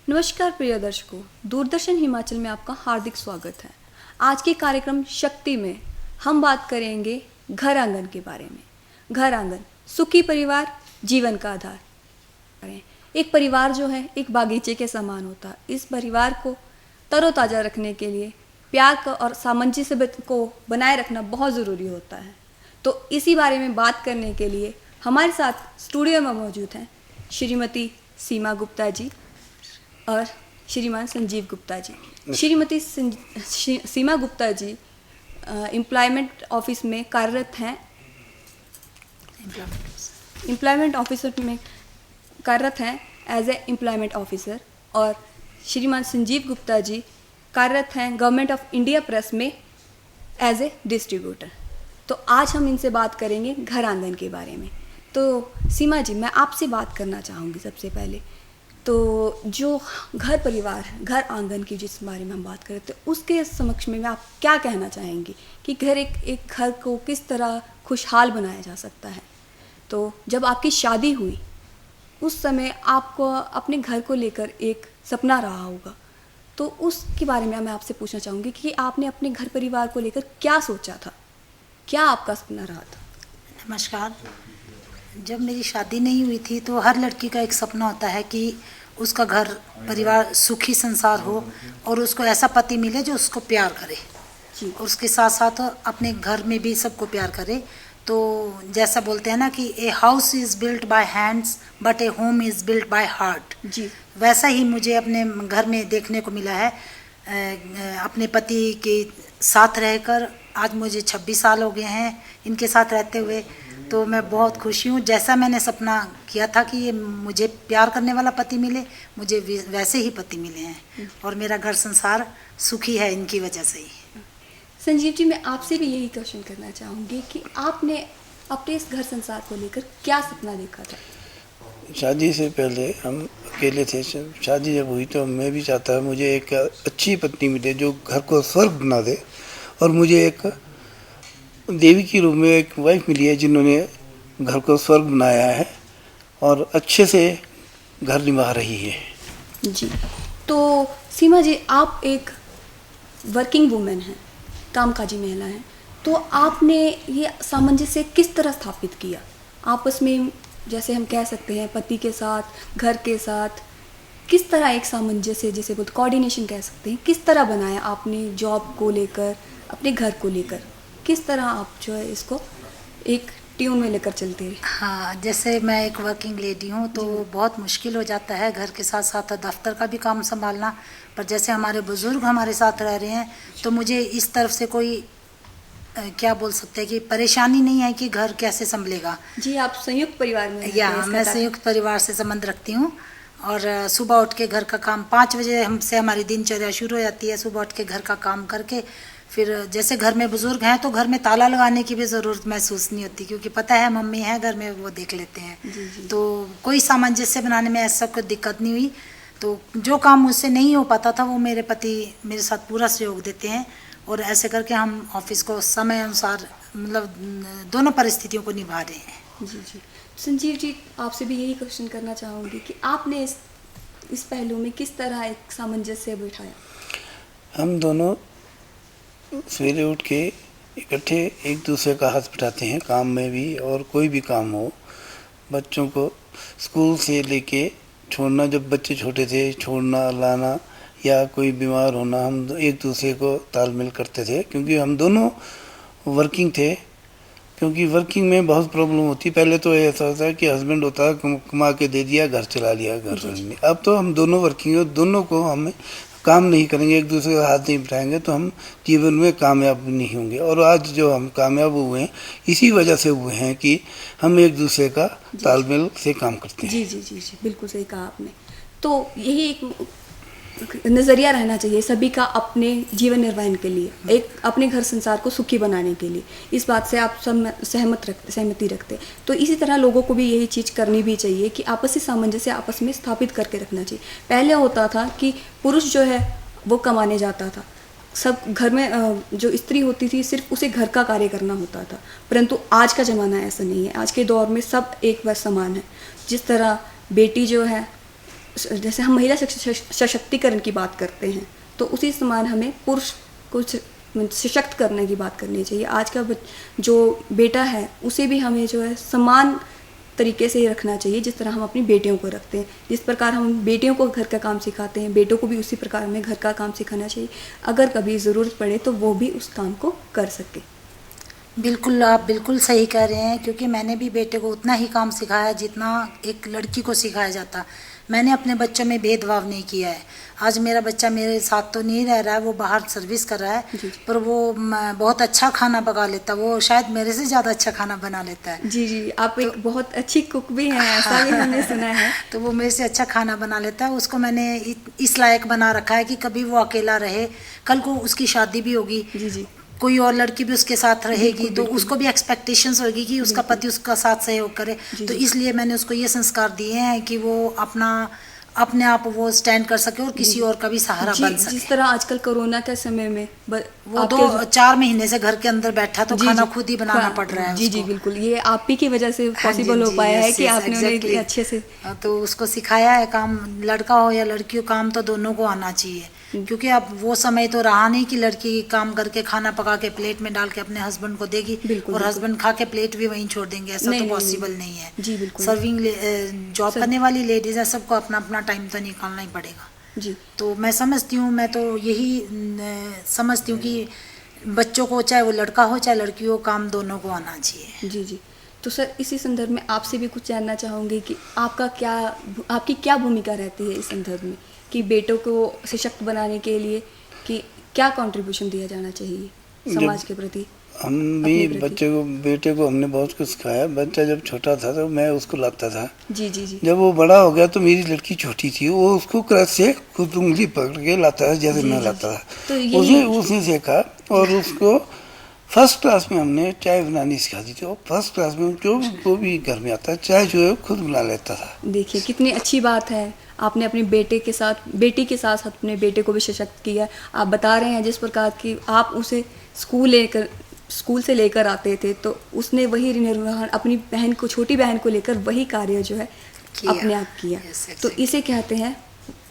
नमस्कार प्रिय दर्शकों, दूरदर्शन हिमाचल में आपका हार्दिक स्वागत है। आज के कार्यक्रम शक्ति में हम बात करेंगे घर आंगन के बारे में। घर आंगन, सुखी परिवार, जीवन का आधार। एक परिवार जो है एक बागीचे के समान होता है। इस परिवार को तरोताज़ा रखने के लिए प्यार का और सामंजस्य को बनाए रखना बहुत ज़रूरी होता है। तो इसी बारे में बात करने के लिए हमारे साथ स्टूडियो में मौजूद हैं श्रीमती सीमा गुप्ता जी और श्रीमान संजीव गुप्ता जी। श्रीमती सीमा गुप्ता जी एम्प्लॉयमेंट ऑफिस में कार्यरत हैं। एम्प्लॉयमेंट ऑफिसर में कार्यरत हैं एज ए एम्प्लॉयमेंट ऑफिसर, और श्रीमान संजीव गुप्ता जी कार्यरत हैं गवर्नमेंट ऑफ इंडिया प्रेस में एज ए डिस्ट्रीब्यूटर। तो आज हम इनसे बात करेंगे घर आंगन के बारे में। तो सीमा जी, मैं आपसे बात करना चाहूँगी सबसे पहले। तो जो घर परिवार है, घर आंगन की जिस बारे में हम बात कर रहे थे, उसके समक्ष में आप क्या कहना चाहेंगी कि एक घर को किस तरह खुशहाल बनाया जा सकता है? तो जब आपकी शादी हुई उस समय आपको अपने घर को लेकर एक सपना रहा होगा, तो उसके बारे में मैं आपसे पूछना चाहूँगी कि आपने अपने घर परिवार को लेकर क्या सोचा था, क्या आपका सपना रहा था? नमस्कार। जब मेरी शादी नहीं हुई थी तो हर लड़की का एक सपना होता है कि उसका घर परिवार सुखी संसार हो और उसको ऐसा पति मिले जो उसको प्यार करे जी। और उसके साथ साथ अपने घर में भी सबको प्यार करे। तो जैसा बोलते हैं ना कि a house is built by hands but a home is built by heart, जी। वैसा ही मुझे अपने घर में देखने को मिला है। अपने पति के साथ रहकर आज मुझे 26 साल हो गए हैं इनके साथ रहते हुए। तो मैं बहुत खुशी हूँ। जैसा मैंने सपना किया था कि ये मुझे प्यार करने वाला पति मिले, मुझे वैसे ही पति मिले हैं और मेरा घर संसार सुखी है इनकी वजह से ही। संजीव जी, मैं आपसे भी यही क्वेश्चन करना चाहूँगी कि आपने अपने इस घर संसार को लेकर क्या सपना देखा था? शादी से पहले हम अकेले थे। शादी जब हुई तो मैं भी चाहता मुझे एक अच्छी पत्नी मिले जो घर को स्वर्ग बना दे, और मुझे एक देवी की रूप में एक वाइफ मिली है जिन्होंने घर को स्वर्ग बनाया है और अच्छे से घर निभा रही है। जी। तो सीमा जी, आप एक वर्किंग वुमेन हैं, कामकाजी महिला हैं, तो आपने ये सामंजस्य किस तरह स्थापित किया आपस में? जैसे हम कह सकते हैं पति के साथ, घर के साथ किस तरह एक सामंजस्य, जिसे बोलते कोऑर्डिनेशन कह सकते हैं, किस तरह बनाया आपने जॉब को लेकर, अपने घर को लेकर? किस तरह आप जो है इसको एक ट्यून में लेकर चलते हैं? हाँ, जैसे मैं एक वर्किंग लेडी हूँ तो बहुत मुश्किल हो जाता है घर के साथ साथ दफ्तर का भी काम संभालना। पर जैसे हमारे बुज़ुर्ग हमारे साथ रह रहे हैं तो मुझे इस तरफ से कोई क्या बोल सकते हैं कि परेशानी नहीं है कि घर कैसे संभलेगा। जी, आप संयुक्त परिवार में? या मैं संयुक्त परिवार से संबंध रखती हूँ और सुबह उठ के घर का काम 5 बजे हमसे हमारी दिनचर्या शुरू हो जाती है। सुबह उठ के घर का काम करके फिर जैसे घर में बुज़ुर्ग हैं तो घर में ताला लगाने की भी ज़रूरत महसूस नहीं होती क्योंकि पता है मम्मी है घर में, वो देख लेते हैं। जी। तो कोई सामंजस्य बनाने में ऐसा कोई दिक्कत नहीं हुई। तो जो काम मुझसे नहीं हो पाता था वो मेरे पति मेरे साथ पूरा सहयोग देते हैं और ऐसे करके हम ऑफिस को समय अनुसार मतलब दोनों परिस्थितियों को निभा रहे हैं। जी। संजीव जी, आपसे भी यही क्वेश्चन करना चाहूँगी कि आपने इस पहलू में किस तरह एक सामंजस्य बिठाया? हम दोनों सवेरे उठ के इकट्ठे एक दूसरे का हाथ बिठाते हैं, काम में भी और कोई भी काम हो। बच्चों को स्कूल से लेके छोड़ना, जब बच्चे छोटे थे, छोड़ना लाना या कोई बीमार होना, हम एक दूसरे को तालमेल करते थे क्योंकि हम दोनों वर्किंग थे। क्योंकि वर्किंग में बहुत प्रॉब्लम होती। पहले तो ऐसा होता है कि हस्बैंड होता है कमा के दे दिया, घर चला लिया, घर नहीं। अब तो हम दोनों वर्किंग है, दोनों को हम काम नहीं करेंगे, एक दूसरे का हाथ नहीं बिठाएंगे तो हम जीवन में कामयाब नहीं होंगे। और आज जो हम कामयाब हुए हैं इसी वजह से हुए हैं कि हम एक दूसरे का तालमेल से काम करते हैं। जी, बिल्कुल सही कहा आपने। तो यही एक नज़रिया रहना चाहिए सभी का अपने जीवन निर्वाहन के लिए, एक अपने घर संसार को सुखी बनाने के लिए। इस बात से आप सब सहमति रखते। तो इसी तरह लोगों को भी यही चीज़ करनी भी चाहिए कि आपसी सामंजस्य आपस में स्थापित करके रखना चाहिए। पहले होता था कि पुरुष जो है वो कमाने जाता था, सब घर में जो स्त्री होती थी सिर्फ उसे घर का कार्य करना होता था, परंतु आज का ज़माना ऐसा नहीं है। आज के दौर में सब एक बार समान है। जिस तरह बेटी जो है जैसे हम महिला सशक्तिकरण की बात करते हैं तो उसी समान हमें पुरुष को सशक्त करने की बात करनी चाहिए। आज का जो बेटा है उसे भी हमें जो है समान तरीके से ही रखना चाहिए जिस तरह हम अपनी बेटियों को रखते हैं। जिस प्रकार हम बेटियों को घर का काम सिखाते हैं, बेटों को भी उसी प्रकार हमें घर का काम सिखाना चाहिए। अगर कभी ज़रूरत पड़े तो वो भी उस काम को कर सके। बिल्कुल, आप बिल्कुल सही कह रहे हैं, क्योंकि मैंने भी बेटे को उतना ही काम सिखाया जितना एक लड़की को सिखाया जाता। मैंने अपने बच्चों में भेदभाव नहीं किया है। आज मेरा बच्चा मेरे साथ तो नहीं रह रहा है, वो बाहर सर्विस कर रहा है, पर वो बहुत अच्छा खाना पका लेता है। वो शायद मेरे से ज़्यादा अच्छा खाना बना लेता है। जी जी, आप एक बहुत अच्छी कुक भी हैं, ऐसा भी हमने सुना है। तो वो मेरे से अच्छा खाना बना लेता है। उसको मैंने इस लायक बना रखा है कि कभी वो अकेला रहे, कल को उसकी शादी भी होगी, जी जी, कोई और लड़की भी उसके साथ रहेगी तो उसको भी एक्सपेक्टेशंस होगी कि उसका पति उसका साथ सहयोग करे। तो इसलिए मैंने उसको ये संस्कार दिए हैं कि वो अपने आप वो स्टैंड कर सके और किसी और का भी सहारा बन सके। जिस तरह आजकल कोरोना के समय में वो 2-4 महीने से घर के अंदर बैठा तो खाना खुद ही बनाना पड़ रहा है। जी जी बिल्कुल, ये आप ही की वजह से पॉसिबल हो पाया है कि आपने उन्हें अच्छे से तो उसको सिखाया है काम। लड़का हो या लड़की हो, काम तो दोनों को आना चाहिए, क्योंकि अब वो समय तो रहा नहीं कि लड़की काम करके खाना पका के प्लेट में डाल के अपने हस्बैंड को देगी और हस्बैंड खा के प्लेट भी वहीं छोड़ देंगे। ऐसा तो पॉसिबल नहीं है। जी बिल्कुल, सर्विंग जॉब करने वाली लेडीज है, सबको अपना अपना टाइम तो निकालना ही पड़ेगा। जी, तो मैं समझती हूँ, मैं तो यही समझती हूँ कि बच्चों को चाहे वो लड़का हो चाहे लड़की हो, काम दोनों को आना चाहिए। जी जी। तो सर इसी संदर्भ में आपसे भी कुछ जानना चाहूँगी कि आपकी क्या भूमिका रहती है इस संदर्भ में कि बेटों को सशक्त बनाने के लिए कि क्या कंट्रीब्यूशन दिया जाना चाहिए समाज के प्रति? हम भी बेटे को हमने बहुत कुछ सिखाया। बच्चा जब छोटा था तो मैं उसको लाता था। जी जी जी। जब वो बड़ा हो गया तो मेरी लड़की छोटी थी, वो उसको क्रच से खुद उंगली पकड़ के लाता था जैसे मैं लाता था। तो उसे उसने सीखा और उसको फर्स्ट क्लास में हमने चाय बनानी सिखा दी थी। और फर्स्ट क्लास में जो भी घर में आता है चाय जो है खुद बना लेता था। देखिए कितनी अच्छी बात है, आपने अपने बेटी के साथ अपने बेटे को भी सशक्त किया। आप बता रहे हैं जिस प्रकार की आप उसे स्कूल से लेकर आते थे तो उसने वही निर्वहन अपनी बहन को, छोटी बहन को लेकर वही कार्य जो है अपने आप किया। तो इसे कहते हैं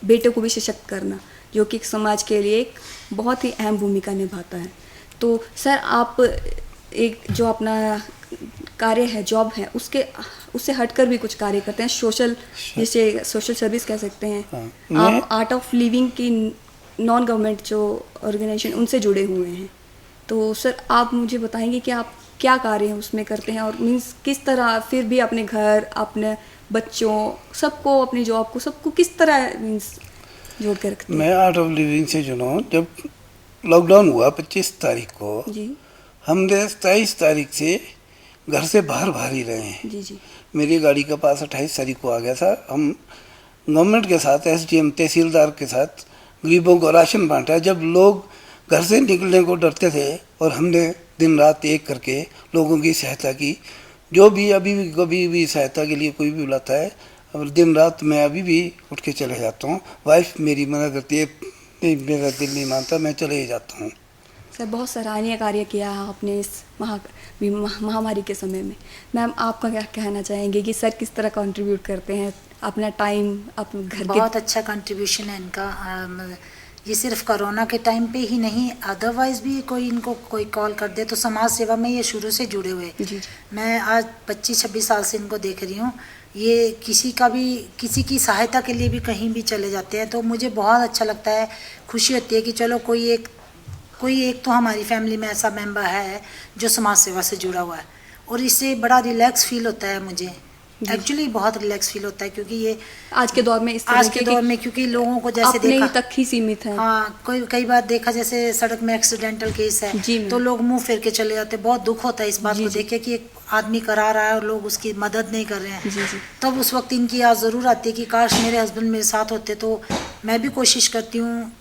बेटे को भी सशक्त करना, जो कि समाज के लिए एक बहुत ही अहम भूमिका निभाता है। तो सर आप एक जो अपना कार्य है, जॉब है, उससे हटकर भी कुछ कार्य करते हैं, जिसे सोशल सर्विस कह सकते हैं। आप आर्ट ऑफ लिविंग की नॉन गवर्नमेंट जो ऑर्गेनाइजेशन उनसे जुड़े हुए हैं। तो सर आप मुझे बताएंगे कि आप क्या कार्य उसमें करते हैं और मीन्स किस तरह फिर भी अपने घर, अपने बच्चों, सबको, अपनी जॉब को, सबको किस तरह मीन्स जोड़ के रखते हैं? मैं आर्ट ऑफ लिविंग से जुड़ा हूँ। जब लॉकडाउन हुआ 25 तारीख को जी, हम 23 तारीख से घर से बाहर ही रहे हैं। जी जी। मेरी गाड़ी का पास 28 तारीख को आ गया था। हम गवर्नमेंट के साथ, SDM तहसीलदार के साथ गरीबों को राशन बांटा। जब लोग घर से निकलने को डरते थे और हमने दिन रात एक करके लोगों की सहायता की। जो भी अभी भी कभी भी सहायता के लिए कोई भी बुलाता है, और दिन रात मैं अभी भी उठ के चले जाता हूँ। वाइफ मेरी मना करती है, मेरा दिल नहीं मानता, मैं चले ही जाता हूँ। सर बहुत सराहनीय कार्य किया आपने इस महामारी के समय में। मैम आपका क्या कहना चाहेंगे कि सर किस तरह कंट्रीब्यूट करते हैं अपना टाइम अपने घर के? बहुत अच्छा कंट्रीब्यूशन है इनका। ये सिर्फ कोरोना के टाइम पे ही नहीं, अदरवाइज भी इनको कोई कॉल कर दे तो समाज सेवा में ये शुरू से जुड़े हुए। मैं आज 25-26 साल से इनको देख रही हूँ। ये किसी की सहायता के लिए भी कहीं भी चले जाते हैं तो मुझे बहुत अच्छा लगता है, खुशी होती है कि चलो कोई एक तो हमारी फैमिली में ऐसा मेंबर है जो समाज सेवा से जुड़ा हुआ है। और इससे बड़ा रिलैक्स फील होता है मुझे, एक्चुअली बहुत रिलैक्स फील होता है, क्योंकि ये आज के दौर में क्योंकि लोगों को जैसे अपने देखा तक ही सीमित है। हाँ, कई बार देखा जैसे सड़क में एक्सीडेंटल केस है तो लोग मुंह फेर के चले जाते हैं। बहुत दुख होता है इस बात को देख के कि एक आदमी करा रहा है और लोग उसकी मदद नहीं कर रहे हैं। तब उस वक्त इनकी याद ज़रूर आती है कि काश मेरे हस्बैंड मेरे साथ होते। तो मैं भी कोशिश करती हूँ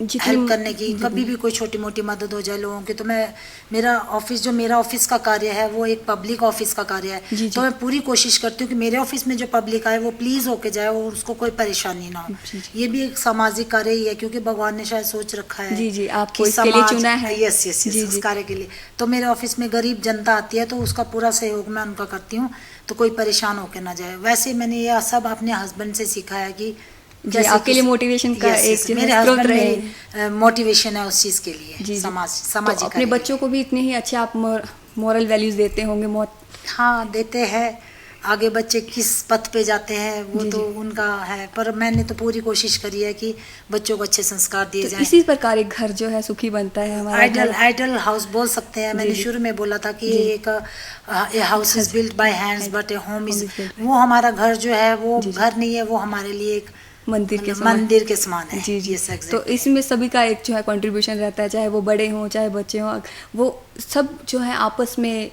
जितनी- हेल्प करने की, कभी भी कोई छोटी मोटी मदद हो जाए लोगों की, तो मैं मेरा ऑफिस का कार्य है वो एक पब्लिक ऑफिस का कार्य है। जी, तो जी। मैं पूरी कोशिश करती हूँ कि मेरे ऑफिस में जो पब्लिक आए वो प्लीज होके जाए और उसको कोई परेशानी ना हो। जी, जी। ये भी एक सामाजिक कार्य ही है, क्योंकि भगवान ने शायद सोच रखा है जी, जी, आपको कि इसके लिए चुना है। यस यस यस जी, उस जी। कार्य के लिए। तो मेरे ऑफिस में गरीब जनता आती है तो उसका पूरा सहयोग मैं उनका करती हूँ, तो कोई परेशान होके ना जाए। वैसे मैंने ये सब अपने हस्बैंड से सीखा है कि जी, आपके लिए मोटिवेशन का एक जो है मेरे स्रोत हस्बैंड रहे। मेरी मोटिवेशन है उस चीज के लिए, जी, जी। सामाजिक तो अपने कार्य बच्चों को भी इतने ही अच्छे आप मॉरल वैल्यूज देते होंगे। हाँ देते हैं। आगे बच्चे किस पथ पे जाते हैं वो जी, तो जी। उनका है, पर मैंने तो पूरी कोशिश करी है कि बच्चों को अच्छे संस्कार दिए तो जाएं। इसी प्रकार एक घर जो है सुखी बनता है हमारा घर। आइडल हाउस बोल सकते हैं। मैंने जी। शुरू में बोला था कि जी। एक a house is built by hands but a home is, is built by- वो हमारा घर जो है वो जी, जी। घर नहीं है, वो हमारे लिए एक मंदिर के मतलब समान। मंदिर के समान है। जी, जी। Yes, exactly. तो इसमें सभी का एक जो है कंट्रीब्यूशन रहता है, चाहे वो बड़े हों चाहे बच्चे हों, वो सब जो है आपस में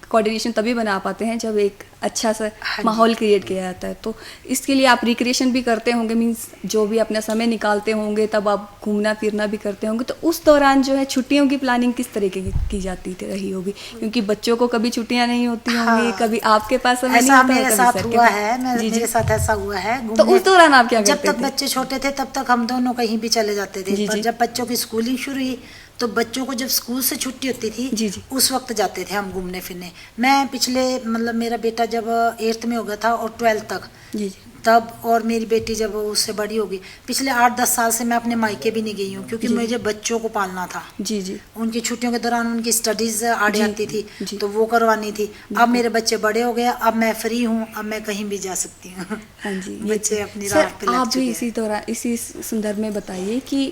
कोऑर्डिनेशन तभी बना पाते हैं जब एक अच्छा सा हाँ जी। माहौल क्रिएट किया जाता है। तो इसके लिए आप रिक्रिएशन भी करते होंगे, मींस जो भी अपना समय निकालते होंगे तब आप घूमना फिरना भी करते होंगे। तो उस दौरान जो है छुट्टियों की प्लानिंग किस तरीके की जाती रही होगी, क्योंकि बच्चों को कभी छुट्टियां नहीं होती होंगी। हाँ। कभी आपके पास समय नहीं ऐसा होता, मेरे कभी साथ सर के हुआ पास। है, जी, जी। मेरे साथ ऐसा हुआ है। तो उस दौरान आप क्या जब करते तक थे? बच्चे छोटे थे तब तक हम दोनों कहीं भी चले जाते थे, जी, पर जी। जब बच्चों की स्कूलिंग शुरू हुई तो बच्चों को जब स्कूल से छुट्टी होती थी जी, जी। उस वक्त जाते थे हम घूमने फिरने। मैं पिछले मतलब मेरा बेटा जब 8th में हो गया था और 12th तक, जी, जी। तब, और मेरी बेटी जब उससे बड़ी होगी, पिछले 8-10 साल से मैं अपने मायके भी नहीं गई हूँ, क्योंकि जी। मुझे बच्चों को पालना था। जी, जी। उनकी छुट्टियों के दौरान उनकी स्टडीज आड़ जी, आती थी जी। तो वो करवानी थी। अब मेरे बच्चे बड़े हो गए, अब मैं फ्री हूँ, अब मैं कहीं भी जा सकती हूँ। हाँ जी, बच्चे ये अपनी सर, राह पे लग आप चुके भी हैं। इसी दौरान इसी संदर्भ में बताइए कि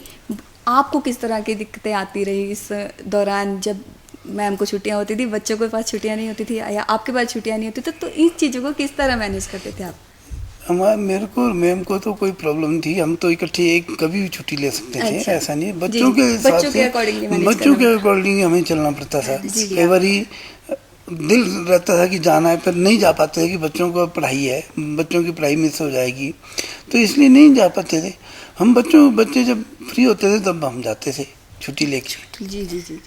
आपको किस तरह की दिक्कतें आती रही इस दौरान, जब मैम को छुट्टियां होती थी, बच्चों के पास छुट्टियां नहीं होती थी, या आपके पास छुट्टियां नहीं होती थी, तो इन चीज़ों को किस तरह मैनेज करते थे आप? मेरे को मैम को तो कोई प्रॉब्लम थी, हम तो इकट्ठे एक कभी भी छुट्टी ले सकते थे। अच्छा। ऐसा नहीं, जी, बच्चों के हिसाब बच्चों के से accordingly manage बच्चों करना के अकॉर्डिंग हमें चलना पड़ता था। जी, कई बारी दिल रहता था कि जाना है, पर नहीं जा पाते थे कि बच्चों को पढ़ाई है, बच्चों की पढ़ाई मिस हो जाएगी, तो इसलिए नहीं जा पाते थे हम। बच्चे जब फ्री होते थे तब हम जाते थे छुट्टी लेके। जी, जी, जी।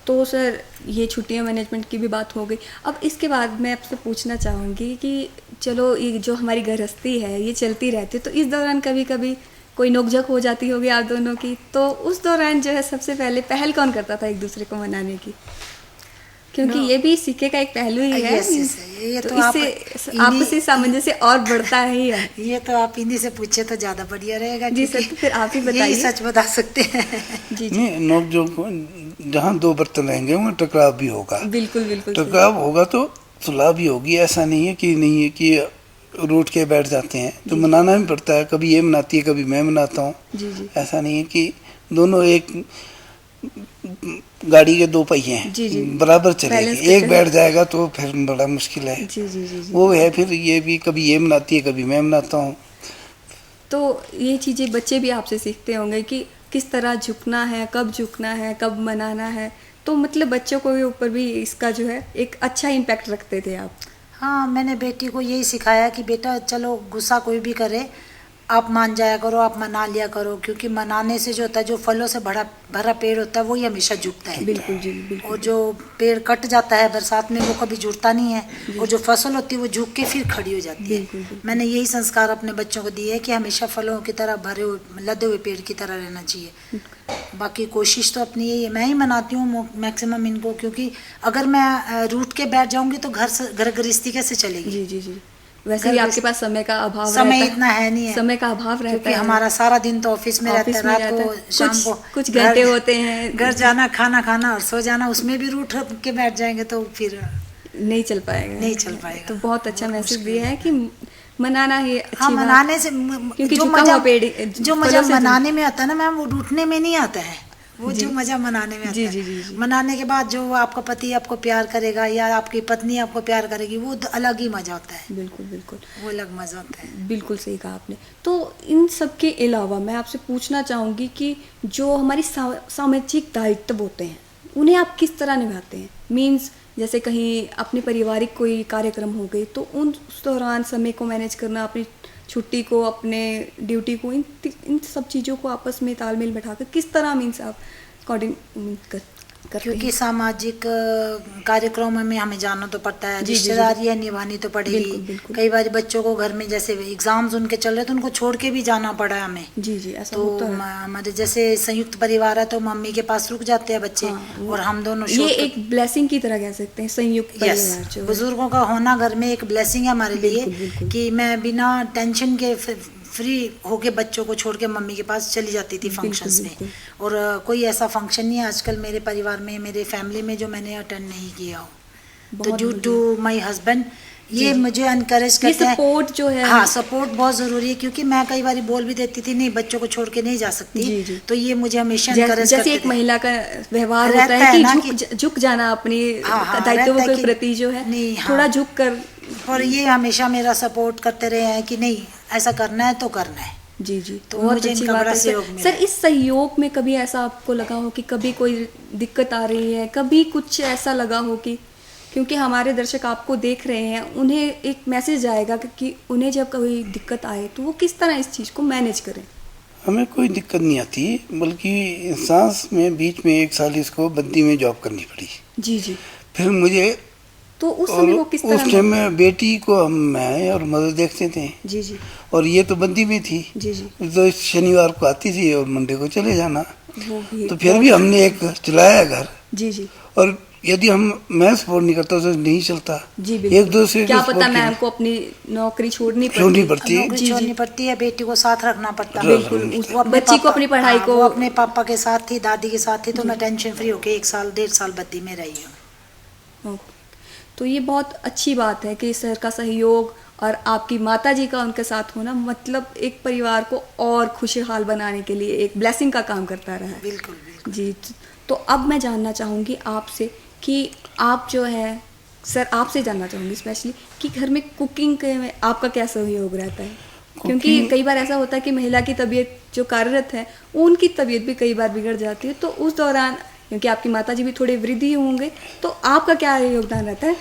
तो सर ये छुट्टियां मैनेजमेंट की भी बात हो गई। अब इसके बाद मैं आपसे पूछना चाहूँगी कि चलो ये जो हमारी गृहस्थी है ये चलती रहती है, तो इस दौरान कभी कभी कोई नोकझोंक हो जाती होगी आप दोनों की, तो उस दौरान जो है सबसे पहले पहल कौन करता था एक दूसरे को मनाने की? क्योंकि ये भी सिक्के का एक पहलू ही है। Yes, yes, ये तो तो आप इससे आपसी सामंजस्य और बढ़ता ही है। ये तो आप हिंदी से पूछे तो ज्यादा बढ़िया रहेगा। जी सर, तो फिर आप ही बताइए। यही सच बता सकते हैं। जी, जी। नहीं, नोक-झोंक जहाँ दो बर्तन रहेंगे वहाँ टकराव भी होगा। बिल्कुल बिल्कुल सही। टकराव होगा तो सुलह भी होगी। ऐसा नहीं है कि रूठ के बैठ जाते हैं, तो मनाना भी पड़ता है। कभी ये मनाती है, कभी मैं मनाता हूँ। जी, जी। ऐसा नहीं है कि दोनों एक गाड़ी के दो पहिए हैं, जी, जी। बराबर Balance चलेगी। पे एक चले। बैठ जाएगा तो फिर बड़ा मुश्किल है। जी, जी, जी, जी। वो है, फिर ये भी कभी ये मनाती है, कभी मैं मनाता हूँ। तो ये चीज़ें बच्चे भी आपसे सीखते होंगे कि किस तरह झुकना है, कब मनाना है। तो मतलब बच्चों को ऊपर भी इसका जो है एक अच्छा इम्पैक्ट रखते थे आप। हाँ, मैंने बेटी को यही सिखाया कि बेटा चलो गुस्सा कोई भी करे, आप मान जाया करो, आप मना लिया करो, क्योंकि मनाने से जो होता है, जो फलों से भरा पेड़ होता है वही हमेशा झुकता है। बिल्कुल जी, बिल्कुल। और जो पेड़ कट जाता है बरसात में वो कभी जुड़ता नहीं है, और जो फसल होती है वो झुक के फिर खड़ी हो जाती है। बिल्कुल, बिल्कुल। मैंने यही संस्कार अपने बच्चों को दिए है कि हमेशा फलों की तरह भरे हुए लदे हुए पेड़ की तरह रहना चाहिए। बाकी कोशिश तो अपनी यही है, मैं ही मनाती हूँ मैक्सिमम इनको, क्योंकि अगर मैं रूठ के बैठ जाऊंगी तो घर गृहस्थी कैसे चलेगी। जी, जी, जी। वैसे भी आपके पास समय का अभाव समय रहता इतना है नहीं है, समय का अभाव रहता क्योंकि है। हमारा सारा दिन तो ऑफिस में रहता है, ऑफिस में रात रहता को है। शाम को कुछ घंटे होते हैं। घर जाना, खाना खाना और सो जाना, उसमें भी रूठ के बैठ जाएंगे तो फिर नहीं चल पाएगा। नहीं चल पाएगा। तो बहुत अच्छा बहुत मैसेज मुश्किल दिया है कि मनाना ही अच्छी हाँ, बात। मनाने से क्योंकि जो झुका मजा हुआ पेड़ जो मजा मनाने में आता है ना मैम, वो रूठने में नहीं आता है। वो जी। जो मजा मनाने में आता जी, है, जी, जी, जी। मनाने के बाद जो आपका पति आपको प्यार करेगा या आपकी पत्नी आपको प्यार करेगी, वो अलग ही मजा होता है। बिल्कुल बिल्कुल वो अलग मजा होता है। बिल्कुल सही कहा आपने। तो इन सब के अलावा मैं आपसे पूछना चाहूँगी कि जो हमारी सामाजिक दायित्व होते हैं उन्हें आप किस तरह निभाते हैं? मीन्स जैसे कहीं अपने पारिवारिक कोई कार्यक्रम हो गए तो उस दौरान समय को मैनेज करना, अपनी छुट्टी को, अपने ड्यूटी को, इन सब चीज़ों को आपस में तालमेल बैठाकर किस तरह मीन्स आप करते क्योंकि हैं? सामाजिक कार्यक्रमों में हमें जाना तो पड़ता है, जी, जी, जी। रिश्तेदारियाँ निभानी तो बिल्कुल, पड़ेगी। बिल्कुल। कई बार बच्चों को घर में जैसे एग्जाम्स उनके चल रहे तो उनको छोड़ के भी जाना पड़ा हमें। जी जी, ऐसा तो होता है। हमारे जैसे संयुक्त परिवार है तो मम्मी के पास रुक जाते हैं बच्चे, हाँ, और हम दोनों ये एक ब्लेसिंग की तरह कह सकते हैं, संयुक्त यस, परिवार जो है। बुजुर्गों का होना घर में एक ब्लेसिंग है हमारे लिए, बिल्कुल, बिल्कुल। कि मैं बिना टेंशन के फ्री होके बच्चों को छोड़ के मम्मी के पास चली जाती थी फंक्शंस में। बिल्कुल। और कोई ऐसा फंक्शन नहीं है आजकल मेरे परिवार में, मेरे फैमिली में जो मैंने अटेंड नहीं किया हो। तो बहुत ड्यू टू माय हस्बैंड ये जी। मुझे एनकरेज ये करते हैं। सपोर्ट जो है, हाँ, सपोर्ट बहुत ज़रूरी है, क्योंकि मैं कई बार बोल भी देती थी नहीं बच्चों को छोड़ के नहीं जा सकती। जी, जी। तो ये मुझे हमेशा एनकरेज जैसे करते एक थे। महिला का व्यवहार रहता होता है है कि ना झुक जाना अपनी हाँ, दायित्वों रहता है के कि प्रति जो है नहीं, हाँ। थोड़ा झुक कर। और ये हमेशा मेरा सपोर्ट करते रहे हैं कि नहीं ऐसा करना है तो करना है। जी जी, तो बहुत मुझे अच्छी इनका बात बड़ा है सहयोग सर। मिला। सर, इस सहयोग में कभी ऐसा आपको लगा हो कि कभी कोई दिक्कत आ रही है, कभी कुछ ऐसा लगा हो कि, क्योंकि हमारे दर्शक आपको देख रहे हैं, उन्हें एक मैसेज आएगा कि उन्हें जब कोई दिक्कत आए तो वो किस तरह इस चीज़ को मैनेज करें? हमें कोई दिक्कत नहीं आती, बल्कि सांस में बीच में 1 साल इसको बद्दी में जॉब करनी पड़ी। जी जी, फिर मुझे, तो उस और समय वो किस तरह उस टाइम में बेटी को मैं और मदर देखते थे, जी जी और ये तो बद्दी में थी, जी जी, तो शनिवार को आती थी और मंडे को चले जाना। वो भी तो फिर भी हमने एक चलाया घर, जी जी और यदि मैं सपोर्ट नहीं करता तो नहीं चलता। जी, बिल्कुल। एक दूसरे क्या को पता support मैम को अपनी नौकरी छोड़नी छोड़नी पड़ती। पड़ती है। नौकरी जी, छोड़नी जी। पड़ती है, बेटी को साथ रखना पड़ता है। बिल्कुल, वो अपने बच्ची को अपनी पढ़ाई हाँ, को- वो अपने पापा के साथ थी, दादी के साथ थी, तो मैं टेंशन फ्री होके 1 साल 1.5 साल बद्दी में रही हूँ। ओके। तो ये बहुत अच्छी बात है कि सर का सहयोग और आपकी माता जी का उनके साथ होना, मतलब एक परिवार को और खुशहाल बनाने के लिए एक ब्लेसिंग का काम करता रहा है। बिल्कुल बिल्कुल। जी, तो अब मैं जानना चाहूँगी आपसे कि आप जो है, सर आपसे जानना चाहूँगी स्पेशली कि घर में कुकिंग के में आपका क्या सहयोग रहता है? क्योंकि कई बार ऐसा होता है कि महिला की तबीयत जो कार्यरत है, उनकी तबीयत भी कई बार बिगड़ जाती है, तो उस दौरान, क्योंकि आपकी माता जी भी थोड़े वृद्धि होंगे, तो आपका क्या योगदान रहता है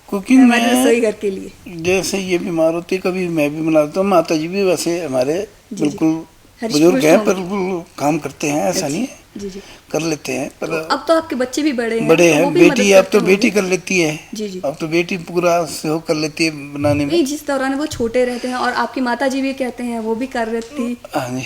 कुकिंग हमारे रसोई में? घर के लिए? जैसे ये बीमार होती है, कभी मैं भी बनाता हूँ, माता जी भी वैसे हमारे जी, बिल्कुल हरीश बुजुर्ग पुरुष हैं, होंगे। पर बिल्कुल काम करते हैं, ऐसा नहीं है, जी जी, कर लेते हैं। पर अब तो आपके बच्चे भी बड़े हैं, बड़े तो वो हैं, भी मदद बेटी अब करते तो बेटी होंगे। कर लेती है। जी जी, अब तो बेटी पूरा सहयोग कर लेती है बनाने में। नहीं, जिस दौरान वो छोटे रहते हैं और आपकी माता जी भी कहते हैं वो भी कार्यरत थी, हाँ जी।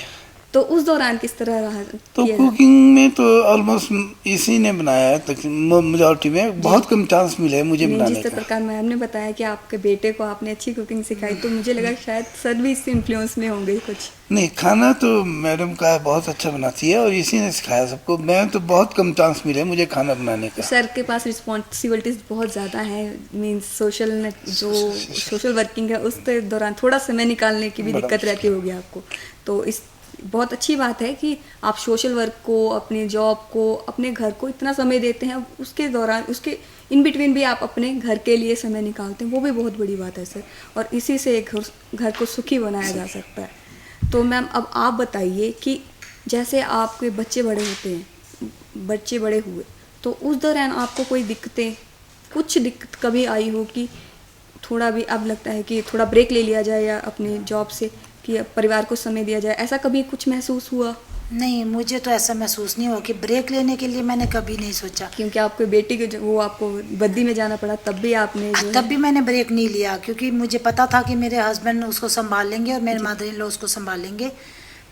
तो उस दौरान किस तरह रहा? तो किया? कुकिंग में तो ऑलमोस्ट इसी ने बनाया है, मेजॉरिटी में बहुत कम चांस मिले हैं मुझे नहीं, बनाने जिस का। प्रकार मैम ने बताया कि आपके बेटे को आपने अच्छी कुकिंग सिखाई, तो मुझे लगा शायद सर भी इस इन्फ्लुएंस में होंगे कुछ। नहीं, खाना तो मैडम का बहुत अच्छा बनाती है और इसी ने सिखाया सबको। मैं तो बहुत कम चांस मिले मुझे खाना बनाने का। सर के पास रिस्पॉन्सिबिलिटीज बहुत ज़्यादा हैं, मीन्स जो सोशल वर्किंग है उस दौरान थोड़ा समय निकालने की भी बड़ा दिक्कत रहती होगी आपको। तो इस बहुत अच्छी बात है कि आप सोशल वर्क को, अपने जॉब को, अपने घर को इतना समय देते हैं, उसके दौरान उसके इन बिटवीन भी आप अपने घर के लिए समय निकालते हैं, वो भी बहुत बड़ी बात है सर। और इसी से एक घर को सुखी बनाया जा सकता है। तो मैम अब आप बताइए कि जैसे आपके बच्चे बड़े होते हैं, बच्चे बड़े हुए, तो उस दौरान आपको कोई कुछ दिक्कत कभी आई हो कि थोड़ा भी अब लगता है कि थोड़ा ब्रेक ले लिया जाए या अपने जॉब से, कि परिवार को समय दिया जाए, ऐसा कभी कुछ महसूस हुआ? नहीं, मुझे तो ऐसा महसूस नहीं हुआ कि ब्रेक लेने के लिए मैंने कभी नहीं सोचा। क्योंकि आपके बेटी के वो आपको बद्दी में जाना पड़ा, तब भी आपने जो तब भी मैंने ब्रेक नहीं लिया, क्योंकि मुझे पता था कि मेरे हस्बैंड उसको संभाल लेंगे और मेरे मदर इन लॉ उसको संभाल लेंगे।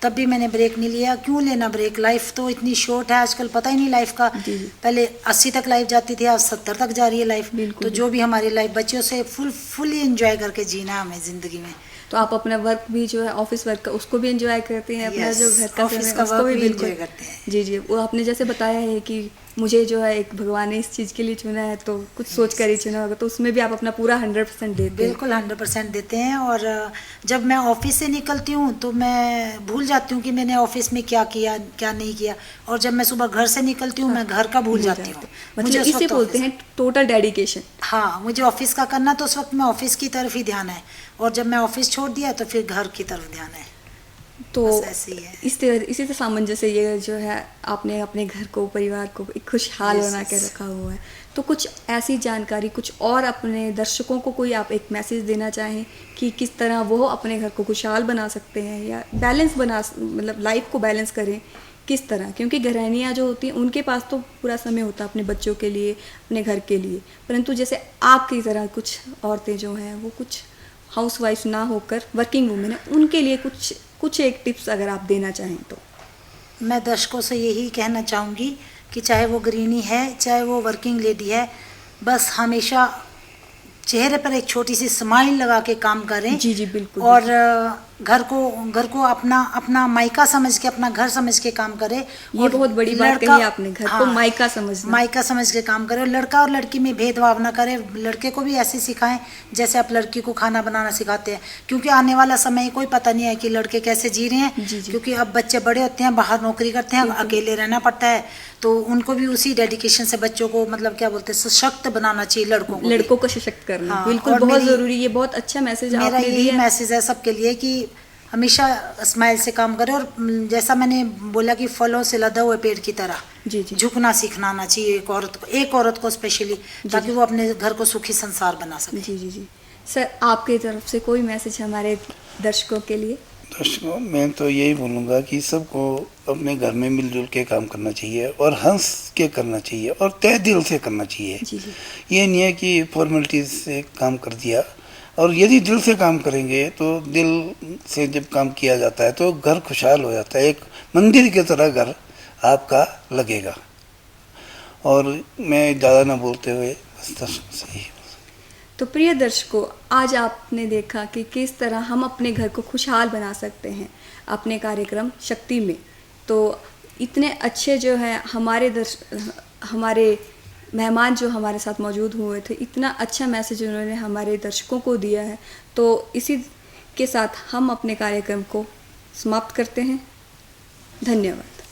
तब भी मैंने ब्रेक नहीं लिया। क्यों लेना ब्रेक? लाइफ तो इतनी शॉर्ट है आजकल, पता ही नहीं लाइफ का। जी, जी। पहले 80 तक लाइफ जाती थी, आज 70 तक जा रही है लाइफ। बिल्कुल, तो जो भी हमारी लाइफ बच्चों से फुली एंजॉय करके जीना है हमें ज़िंदगी में। तो आप अपना वर्क भी जो है ऑफिस वर्क का उसको भी एंजॉय करते हैं, अपना Yes, जो घर का ऑफिस समय का उसको वर्क भी भी बिल्कुल enjoy करते हैं। जी जी, वो आपने जैसे बताया है कि मुझे जो है एक भगवान ने इस चीज़ के लिए चुना है, तो कुछ सोच कर ही चुना होगा, तो उसमें भी आप अपना पूरा 100% देते हैं। बिल्कुल 100% देते हैं। और जब मैं ऑफिस से निकलती हूँ तो मैं भूल जाती हूँ कि मैंने ऑफिस में क्या किया क्या नहीं किया, और जब मैं सुबह घर से निकलती हूँ मैं घर का भूल जाती हूँ। मतलब उस इसे वक्त बोलते हैं टोटल डेडिकेशन। हाँ, मुझे ऑफिस का करना, तो उस वक्त मैं ऑफिस की तरफ ही ध्यान है, और जब मैं ऑफिस छोड़ दिया तो फिर घर की तरफ ध्यान है। तो बस ऐसे ही है। इसी तरह सामंजस्य ये जो है आपने अपने घर को, परिवार को एक खुशहाल Yes, बना के yes. रखा हुआ है। तो कुछ ऐसी जानकारी, कुछ और अपने दर्शकों को कोई आप एक मैसेज देना चाहें कि किस तरह वो अपने घर को खुशहाल बना सकते हैं या बैलेंस मतलब लाइफ को बैलेंस करें किस तरह, क्योंकि गृहिणियाँ जो होती हैं उनके पास तो पूरा समय होता है अपने बच्चों के लिए, अपने घर के लिए, परंतु जैसे आपकी तरह कुछ औरतें जो हैं वो कुछ हाउसवाइफ ना होकर वर्किंग वूमेन है, उनके लिए कुछ एक टिप्स अगर आप देना चाहें तो। मैं दर्शकों से यही कहना चाहूँगी कि चाहे वो गृहिणी है, चाहे वो वर्किंग लेडी है, बस हमेशा चेहरे पर एक छोटी सी स्माइल लगा के काम करें। जी जी बिल्कुल। और घर को अपना मायका समझ के, अपना घर समझ के काम करे। ये बहुत बड़ी बात कही आपने, घर को मायका समझना, मायका समझ के काम करे। और लड़का और लड़की में भेदभाव ना करे। लड़के को भी ऐसे सिखाएं जैसे आप लड़की को खाना बनाना सिखाते हैं, क्योंकि आने वाला समय कोई पता नहीं है कि लड़के कैसे जी रहे हैं। जी जी। क्योंकि अब बच्चे बड़े होते हैं, बाहर नौकरी करते हैं, अकेले रहना पड़ता है, तो उनको भी उसी डेडिकेशन से बच्चों को मतलब क्या बोलते हैं सशक्त बनाना चाहिए। लड़कों को सशक्त करना। हाँ, बिल्कुल बहुत जरूरी, ये बहुत अच्छा मैसेज आपने दिया। मेरा यही मैसेज है सबके लिए कि हमेशा स्माइल से काम करें। और जैसा मैंने बोला कि फलों से लदा हुए पेड़ की तरह जी जी झुकना सीखना आना चाहिए एक औरत को स्पेशली, ताकि वो अपने घर को सुखी संसार बना सके। जी जी जी। सर आपकी तरफ से कोई मैसेज हमारे दर्शकों के लिए? दर्शकों, मैं तो यही बोलूँगा कि सबको अपने घर में मिलजुल के काम करना चाहिए और हंस के करना चाहिए और तहे दिल से करना चाहिए। जी जी। ये नहीं है कि फॉर्मेलिटीज से काम कर दिया। और यदि दिल से काम करेंगे तो दिल से जब काम किया जाता है तो घर खुशहाल हो जाता है, एक मंदिर की तरह घर आपका लगेगा। और मैं ज़्यादा ना बोलते हुए बस दर्शकों से ही। तो प्रिय दर्शकों, आज आपने देखा कि किस तरह हम अपने घर को खुशहाल बना सकते हैं अपने कार्यक्रम शक्ति में। तो इतने अच्छे जो है हमारे मेहमान जो हमारे साथ मौजूद हुए थे, इतना अच्छा मैसेज उन्होंने हमारे दर्शकों को दिया है। तो इसी के साथ हम अपने कार्यक्रम को समाप्त करते हैं। धन्यवाद।